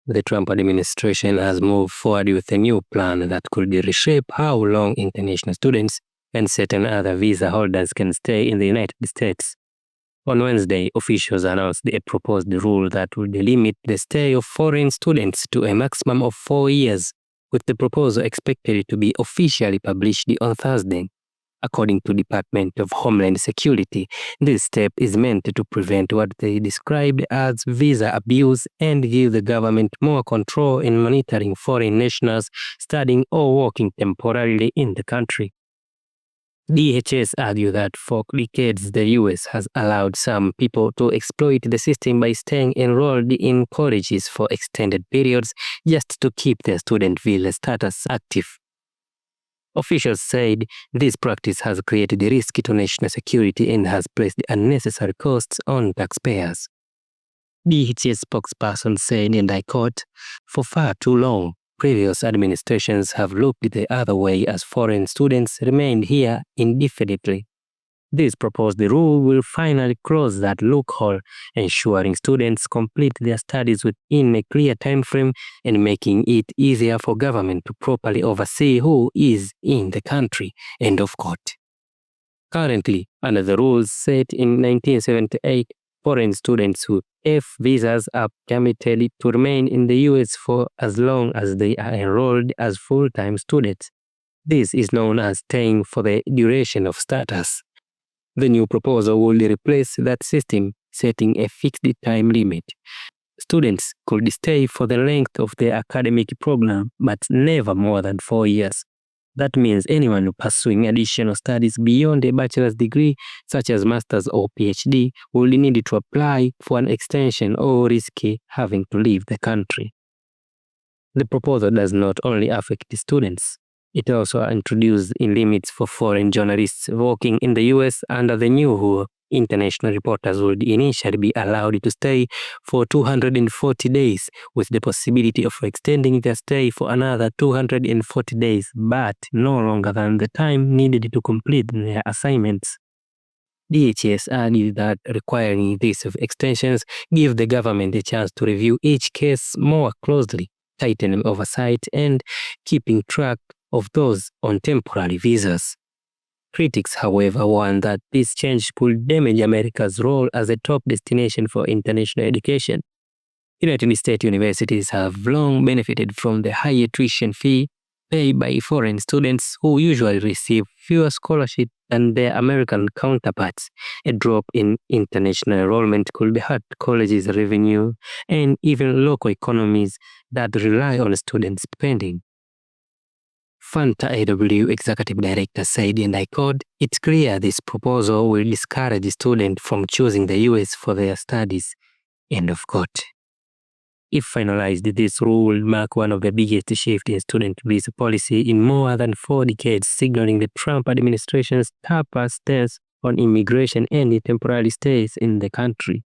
The Trump administration has moved forward with a new plan that could reshape how long international students and certain other visa holders can stay in the United States. On Wednesday, officials announced a proposed rule that would limit the stay of foreign students to a maximum of 4 years, with the proposal expected to be officially published on Thursday. According to the Department of Homeland Security, this step is meant to prevent what they described as visa abuse and give the government more control in monitoring foreign nationals studying or working temporarily in the country. DHS argued that for decades the US has allowed some people to exploit the system by staying enrolled in colleges for extended periods just to keep their student visa status active. Officials said this practice has created a risk to national security and has placed unnecessary costs on taxpayers. DHS spokesperson said, and I quote, "For far too long, previous administrations have looked the other way as foreign students remained here indefinitely. This proposed rule will finally close that loophole, ensuring students complete their studies within a clear timeframe and making it easier for government to properly oversee who is in the country." End of quote. Currently, under the rules set in 1978, foreign students with F visas are permitted to remain in the US for as long as they are enrolled as full-time students. This is known as staying for the duration of status. The new proposal will replace that system, setting a fixed time limit. Students could stay for the length of their academic program, but never more than 4 years. That means anyone pursuing additional studies beyond a bachelor's degree, such as master's or PhD, will need to apply for an extension or risk having to leave the country. The proposal does not only affect students. It also introduced limits for foreign journalists working in the US under the new rule. International reporters would initially be allowed to stay for 240 days, with the possibility of extending their stay for another 240 days, but no longer than the time needed to complete their assignments. DHS argued that requiring these extensions gives the government a chance to review each case more closely, tightening oversight and keeping track of those on temporary visas. Critics, however, warn that this change could damage America's role as a top destination for international education. United States universities have long benefited from the high tuition fee paid by foreign students who usually receive fewer scholarships than their American counterparts. A drop in international enrollment could hurt colleges' revenue and even local economies that rely on student spending. Fanta AW Executive Director said, and I quote, "It's clear this proposal will discourage students from choosing the US for their studies." End of quote. If finalized, this rule will mark one of the biggest shifts in student visa policy in more than 4 decades, signaling the Trump administration's tougher stance on immigration and temporary stays in the country.